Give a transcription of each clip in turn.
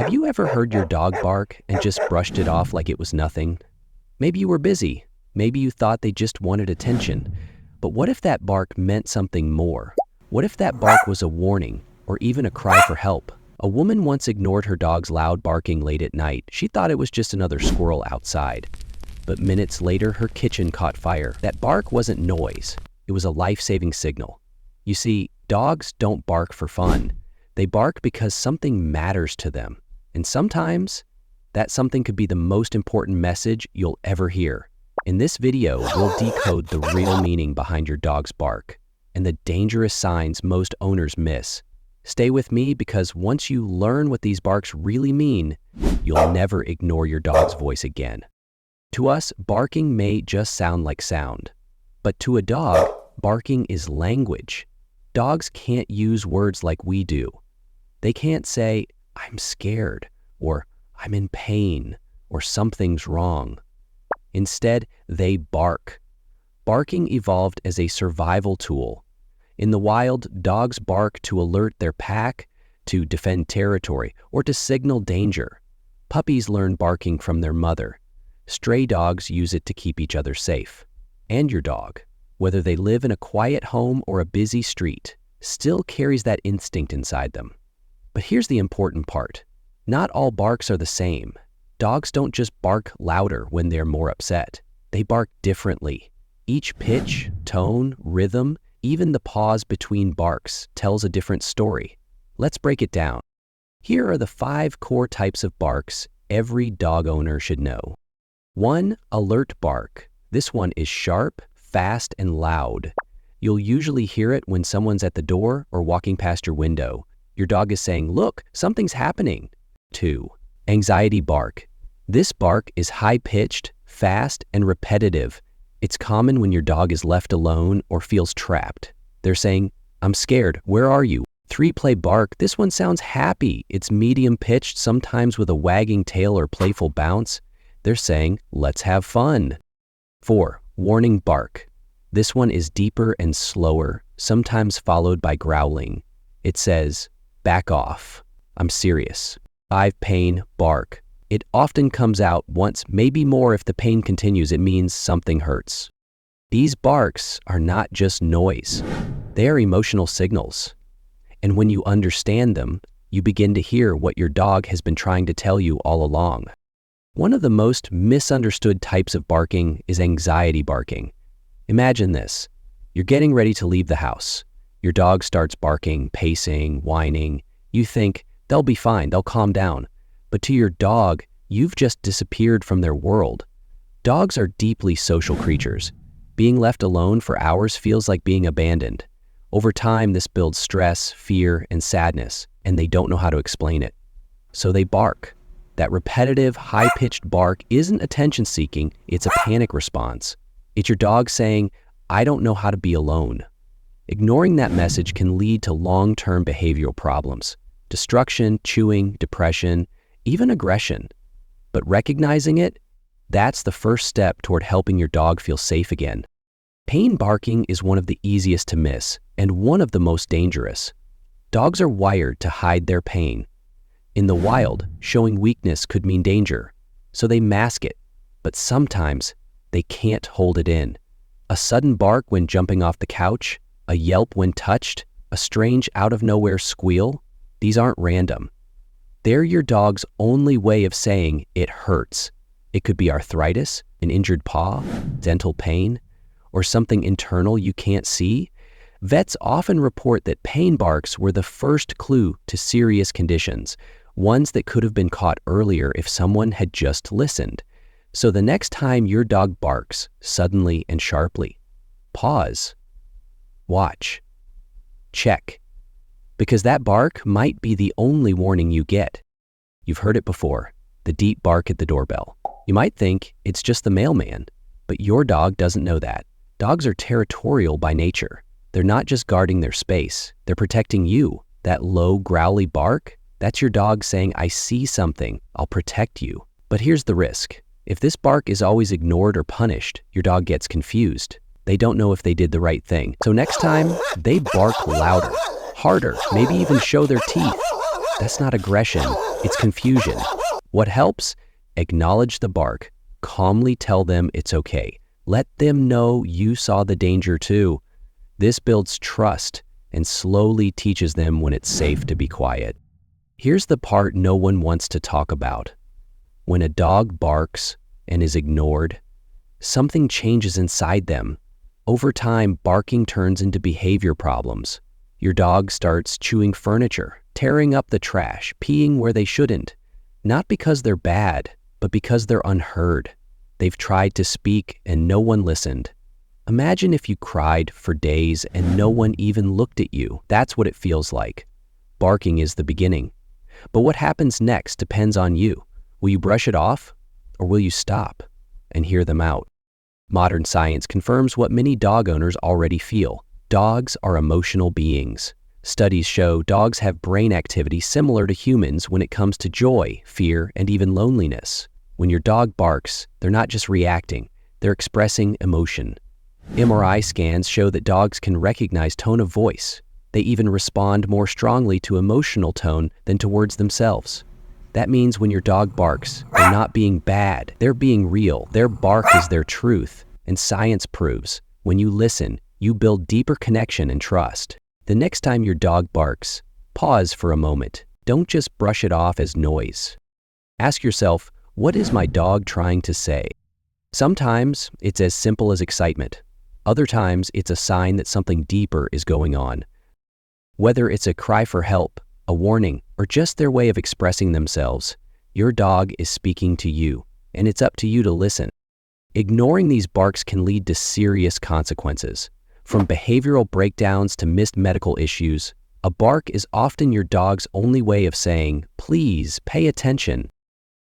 Have you ever heard your dog bark and just brushed it off like it was nothing? Maybe you were busy. Maybe you thought they just wanted attention. But what if that bark meant something more? What if that bark was a warning or even a cry for help? A woman once ignored her dog's loud barking late at night. She thought it was just another squirrel outside. But minutes later, her kitchen caught fire. That bark wasn't noise. It was a life-saving signal. You see, dogs don't bark for fun. They bark because something matters to them. And sometimes, that something could be the most important message you'll ever hear. In this video, we'll decode the real meaning behind your dog's bark and the dangerous signs most owners miss. Stay with me because once you learn what these barks really mean, you'll never ignore your dog's voice again. To us, barking may just sound like sound. But to a dog, barking is language. Dogs can't use words like we do. They can't say, "I'm scared," or "I'm in pain," or "something's wrong." Instead, they bark. Barking evolved as a survival tool. In the wild, dogs bark to alert their pack, to defend territory, or to signal danger. Puppies learn barking from their mother. Stray dogs use it to keep each other safe. And your dog, whether they live in a quiet home or a busy street, still carries that instinct inside them. But here's the important part. Not all barks are the same. Dogs don't just bark louder when they're more upset. They bark differently. Each pitch, tone, rhythm, even the pause between barks tells a different story. Let's break it down. Here are the 5 core types of barks every dog owner should know. 1. Alert bark. This one is sharp, fast, and loud. You'll usually hear it when someone's at the door or walking past your window. Your dog is saying, "Look, something's happening." 2. Anxiety bark. This bark is high-pitched, fast, and repetitive. It's common when your dog is left alone or feels trapped. They're saying, "I'm scared, where are you?" 3. Play bark. This one sounds happy. It's medium-pitched, sometimes with a wagging tail or playful bounce. They're saying, "Let's have fun." 4. Warning bark. This one is deeper and slower, sometimes followed by growling. It says, "Back off. I'm serious." 5. Pain bark. It often comes out once, maybe more. If the pain continues, it means something hurts. These barks are not just noise. They are emotional signals. And when you understand them, you begin to hear what your dog has been trying to tell you all along. One of the most misunderstood types of barking is anxiety barking. Imagine this. You're getting ready to leave the house. Your dog starts barking, pacing, whining. You think, "They'll be fine, they'll calm down." But to your dog, you've just disappeared from their world. Dogs are deeply social creatures. Being left alone for hours feels like being abandoned. Over time, this builds stress, fear, and sadness, and they don't know how to explain it. So they bark. That repetitive, high-pitched bark isn't attention-seeking, it's a panic response. It's your dog saying, "I don't know how to be alone." Ignoring that message can lead to long-term behavioral problems: destruction, chewing, depression, even aggression. But recognizing it, that's the first step toward helping your dog feel safe again. Pain barking is one of the easiest to miss and one of the most dangerous. Dogs are wired to hide their pain. In the wild, showing weakness could mean danger, so they mask it. But sometimes, they can't hold it in. A sudden bark when jumping off the couch, a yelp when touched, a strange out-of-nowhere squeal, these aren't random. They're your dog's only way of saying it hurts. It could be arthritis, an injured paw, dental pain, or something internal you can't see. Vets often report that pain barks were the first clue to serious conditions, ones that could have been caught earlier if someone had just listened. So the next time your dog barks, suddenly and sharply, pause, watch, check, because that bark might be the only warning you get. You've heard it before, the deep bark at the doorbell. You might think it's just the mailman, but your dog doesn't know that. Dogs are territorial by nature. They're not just guarding their space, they're protecting you. That low, growly bark, that's your dog saying, "I see something, I'll protect you." But here's the risk. If this bark is always ignored or punished, your dog gets confused. They don't know if they did the right thing. So next time, they bark louder, harder, maybe even show their teeth. That's not aggression, It's confusion. What helps? Acknowledge the bark. Calmly tell them it's okay. Let them know you saw the danger too. This builds trust and slowly teaches them when it's safe to be quiet. Here's the part no one wants to talk about. When a dog barks and is ignored, something changes inside them. Over time, barking turns into behavior problems. Your dog starts chewing furniture, tearing up the trash, peeing where they shouldn't. Not because they're bad, but because they're unheard. They've tried to speak and no one listened. Imagine if you cried for days and no one even looked at you. That's what it feels like. Barking is the beginning. But what happens next depends on you. Will you brush it off, or will you stop and hear them out? Modern science confirms what many dog owners already feel. Dogs are emotional beings. Studies show dogs have brain activity similar to humans when it comes to joy, fear, and even loneliness. When your dog barks, they're not just reacting, they're expressing emotion. MRI scans show that dogs can recognize tone of voice. They even respond more strongly to emotional tone than to words themselves. That means when your dog barks, they're not being bad, they're being real. Their bark is their truth. And science proves, when you listen, you build deeper connection and trust. The next time your dog barks, pause for a moment. Don't just brush it off as noise. Ask yourself, what is my dog trying to say? Sometimes it's as simple as excitement. Other times it's a sign that something deeper is going on. Whether it's a cry for help, a warning, or just their way of expressing themselves, your dog is speaking to you, and it's up to you to listen. Ignoring these barks can lead to serious consequences. From behavioral breakdowns to missed medical issues, a bark is often your dog's only way of saying, please pay attention.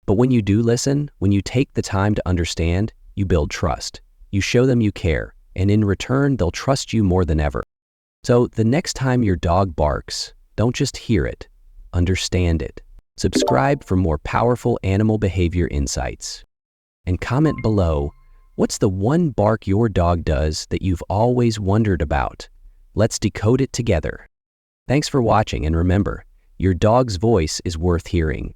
But when you do listen, when you take the time to understand, you build trust. You show them you care, and in return, they'll trust you more than ever. So the next time your dog barks, don't just hear it, understand it. Subscribe for more powerful animal behavior insights. And comment below, what's the one bark your dog does that you've always wondered about? Let's decode it together. Thanks for watching, and remember, your dog's voice is worth hearing.